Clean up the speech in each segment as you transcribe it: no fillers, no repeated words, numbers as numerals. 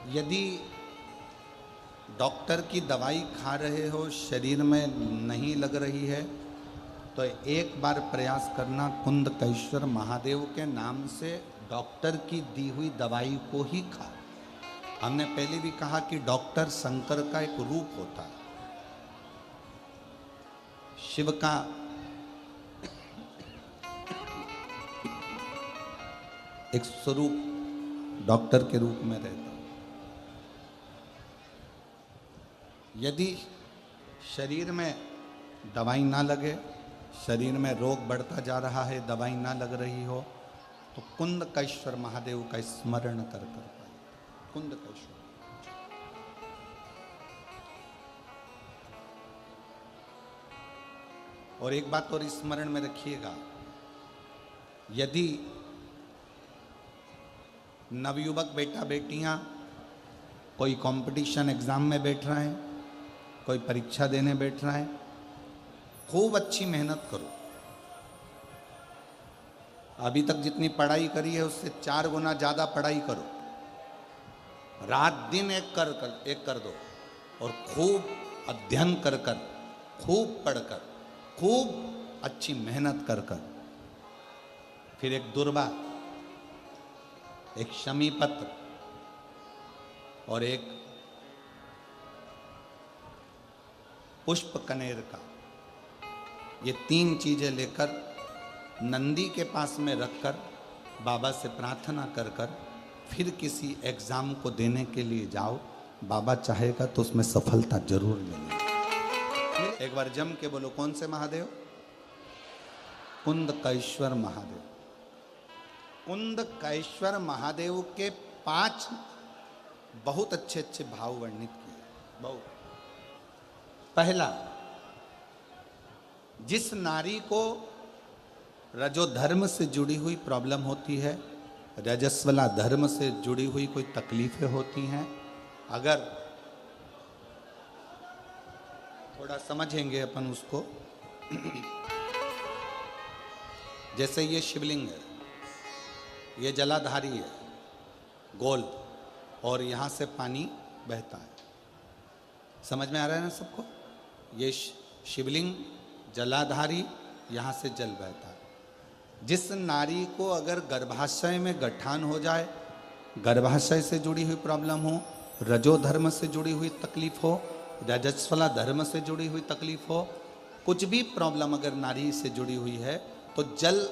यदि डॉक्टर की दवाई खा रहे हो, शरीर में नहीं लग रही है, तो एक बार प्रयास करना, कुंदकेश्वर महादेव के नाम से डॉक्टर की दी हुई दवाई को ही खा। हमने पहले भी कहा कि डॉक्टर शंकर का एक रूप होता है, शिव का एक स्वरूप डॉक्टर के रूप में रहता है। यदि शरीर में दवाई ना लगे, शरीर में रोग बढ़ता जा रहा है, दवाई ना लग रही हो, तो कुंदकेश्वर महादेव का स्मरण कर पाए। कुंदकेश्वर। और एक बात और स्मरण में रखिएगा, यदि नवयुवक बेटा बेटियां कोई कंपटीशन एग्जाम में बैठ रहे हैं, कोई परीक्षा देने बैठ रहा है, खूब अच्छी मेहनत करो। अभी तक जितनी पढ़ाई करी है उससे 4 गुना ज़्यादा पढ़ाई करो। रात दिन एक कर दो और खूब अध्ययन कर कर, खूब पढ़कर, खूब अच्छी मेहनत कर कर, फिर एक दुर्वा, एक शमी पत्र और एक पुष्प कनेर का, ये 3 चीजें लेकर नंदी के पास में रखकर बाबा से प्रार्थना कर कर फिर किसी एग्जाम को देने के लिए जाओ। बाबा चाहेगा तो उसमें सफलता जरूर मिलेगी। एक बार जम के बोलो, कौन से महादेव? कुंदकेश्वर महादेव। कुंदकेश्वर महादेव के 5 बहुत अच्छे अच्छे भाव वर्णित किए। बहुत। पहला, जिस नारी को रजोधर्म से जुड़ी हुई प्रॉब्लम होती है, रजस्वला धर्म से जुड़ी हुई कोई तकलीफें होती हैं, अगर थोड़ा समझेंगे अपन उसको, जैसे ये शिवलिंग है, ये जलाधारी है, गोल, और यहाँ से पानी बहता है। समझ में आ रहा है ना सबको? ये शिवलिंग जलाधारी, यहाँ से जल बहता है। जिस नारी को अगर गर्भाशय में गठान हो जाए, गर्भाशय से जुड़ी हुई प्रॉब्लम हो, रजोधर्म से जुड़ी हुई तकलीफ हो, रजस्वला धर्म से जुड़ी हुई तकलीफ हो, कुछ भी प्रॉब्लम अगर नारी से जुड़ी हुई है, तो जल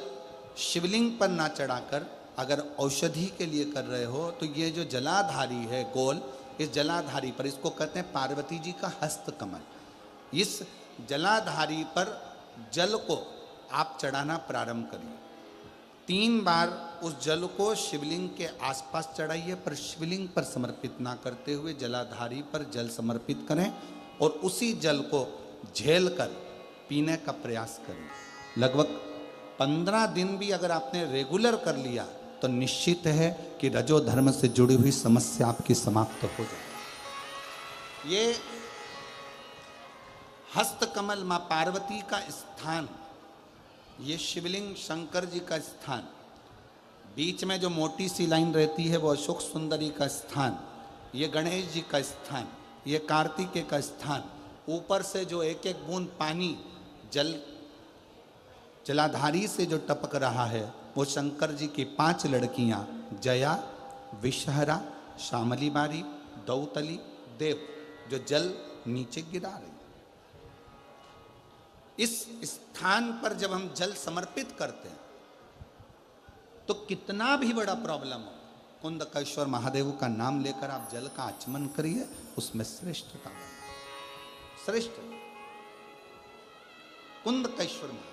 शिवलिंग पर ना चढ़ाकर अगर औषधि के लिए कर रहे हो, तो ये जो जलाधारी है गोल, इस जलाधारी पर, इसको कहते हैं पार्वती जी का हस्त कमल, इस जलाधारी पर जल को आप चढ़ाना प्रारंभ करिए। 3 बार उस जल को शिवलिंग के आसपास चढ़ाइए, पर शिवलिंग पर समर्पित ना करते हुए जलाधारी पर जल समर्पित करें और उसी जल को झेल कर पीने का प्रयास करें। लगभग 15 दिन भी अगर आपने रेगुलर कर लिया तो निश्चित है कि रजोधर्म से जुड़ी हुई समस्या आपकी समाप्त हो जाए। ये हस्तकमल मां पार्वती का स्थान, ये शिवलिंग शंकर जी का स्थान, बीच में जो मोटी सी लाइन रहती है वो अशोक सुंदरी का स्थान, ये गणेश जी का स्थान, ये कार्तिकेय का स्थान, ऊपर से जो एक एक बूंद पानी जलाधारी से जो टपक रहा है, वो शंकर जी की 5 लड़कियां, जया, विषहरा, श्यामली बारी, दौतली, देव, जो जल नीचे गिरा रही। इस स्थान पर जब हम जल समर्पित करते हैं तो कितना भी बड़ा प्रॉब्लम हो, कुंदकेश्वर महादेव का नाम लेकर आप जल का आचमन करिए, उसमें श्रेष्ठता है। श्रेष्ठ कुंदकेश्वर महादेव।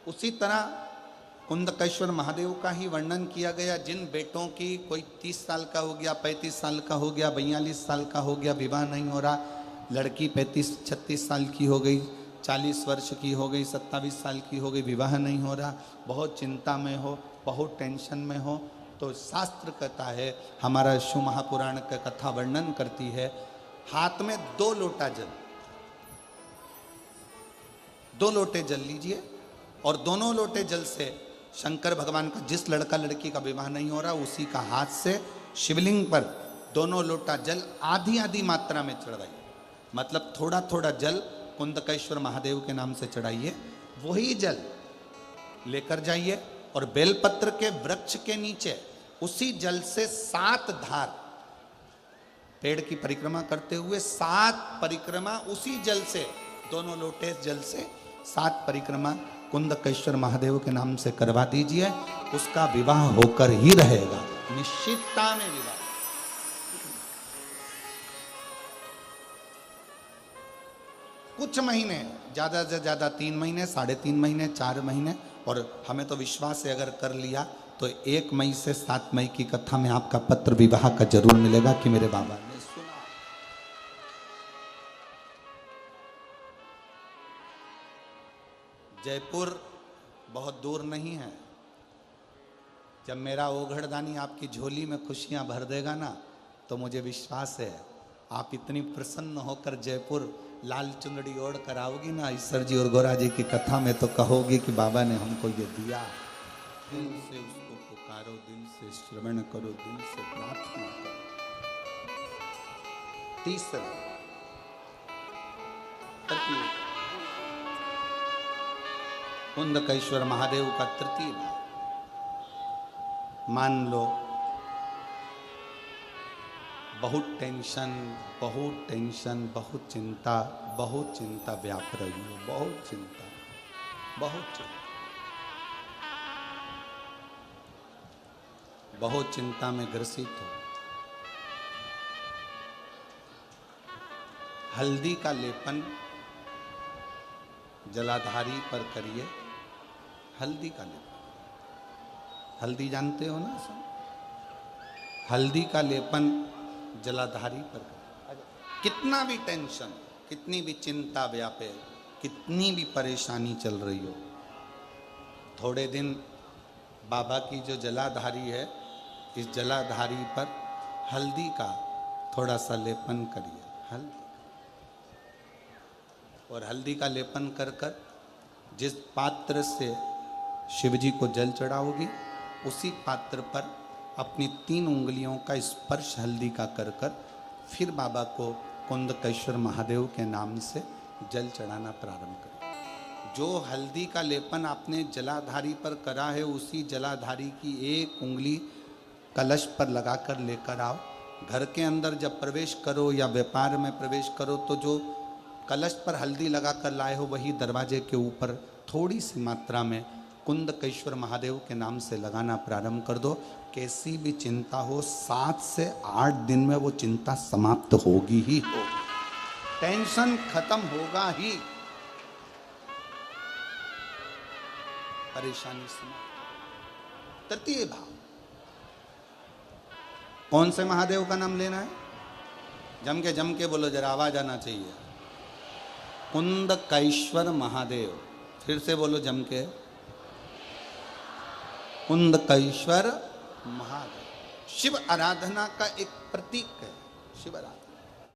उसी तरह कुंदकेश्वर महादेव का ही वर्णन किया गया, जिन बेटों की कोई 30 साल का हो गया, 35 साल का हो गया, 42 साल का हो गया, विवाह नहीं हो रहा, लड़की 35-36 साल की हो गई, 40 वर्ष की हो गई, 27 साल की हो गई, विवाह नहीं हो रहा, बहुत चिंता में हो, बहुत टेंशन में हो, तो शास्त्र कहता है, हमारा शिव महापुराण का कथा वर्णन करती है, हाथ में 2 लोटा जल, 2 लोटे जल लीजिए और दोनों लोटे जल से शंकर भगवान का, जिस लड़का लड़की का विवाह नहीं हो रहा, उसी का हाथ से शिवलिंग पर दोनों लोटा जल आधी आधी मात्रा में चढ़ाइए, मतलब थोड़ा थोड़ा जल कुंदकेश्वर महादेव के नाम से चढ़ाइए। वही जल लेकर जाइए और बेलपत्र के वृक्ष के नीचे उसी जल से 7 धार, पेड़ की परिक्रमा करते हुए 7 परिक्रमा उसी जल से, दोनों लोटे जल से 7 परिक्रमा कुंदकेश्वर महादेव के नाम से करवा दीजिए। उसका विवाह होकर ही रहेगा, निश्चितता में विवाह। कुछ महीने, ज्यादा से ज्यादा 3 महीने, 3.5 महीने, 4 महीने, और हमें तो विश्वास है अगर कर लिया तो 1 मई से 7 मई की कथा में आपका पत्र विवाह का जरूर मिलेगा कि मेरे बाबा ने सुना। जयपुर बहुत दूर नहीं है। जब मेरा ओघड़दानी आपकी झोली में खुशियां भर देगा ना, तो मुझे विश्वास है आप इतनी प्रसन्न होकर जयपुर लाल चुनरी ओढ़ कर आओगी ना ईश्वर जी और गोरा जी की कथा में, तो कहोगी कि बाबा ने हमको ये दिया। दिल से उसको पुकारो, दिल से श्रवण करो, दिल से प्रार्थना करो। तीसरा, कुंदकेश्वर महादेव का तृतीय भाव। मान लो बहुत टेंशन, बहुत टेंशन, बहुत चिंता व्याप रही हो, बहुत चिंता, बहुत चिंता में ग्रसित हो। हल्दी का लेपन जलाधारी पर करिए। हल्दी का लेपन, हल्दी जानते हो ना सब? हल्दी का लेपन जलाधारी पर करिए। कितना भी टेंशन, कितनी भी चिंता व्यापे, कितनी भी परेशानी चल रही हो, थोड़े दिन बाबा की जो जलाधारी है, इस जलाधारी पर हल्दी का थोड़ा सा लेपन करिए। हल्दी, और हल्दी का लेपन कर कर जिस पात्र से शिवजी को जल चढ़ाओगी, उसी पात्र पर अपनी 3 उंगलियों का स्पर्श हल्दी का कर कर फिर बाबा को कुंदकेश्वर महादेव के नाम से जल चढ़ाना प्रारंभ करें। जो हल्दी का लेपन आपने जलाधारी पर करा है, उसी जलाधारी की 1 उंगली कलश पर लगाकर लेकर आओ। घर के अंदर जब प्रवेश करो या व्यापार में प्रवेश करो, तो जो कलश पर हल्दी लगाकर लाए हो, वही दरवाजे के ऊपर थोड़ी सी मात्रा में कुंदकेश्वर महादेव के नाम से लगाना प्रारंभ कर दो। कैसी भी चिंता हो, 7 से 8 दिन में वो चिंता समाप्त होगी ही हो, टेंशन खत्म होगा ही, परेशानी समाप्त। तृतीय भाव, कौन से महादेव का नाम लेना है? जम के बोलो, जरा आवाज आना चाहिए। कुंदकेश्वर महादेव। फिर से बोलो जम के, कुंदकेश्वर महादेव। शिव आराधना का एक प्रतीक है, शिव आराधना।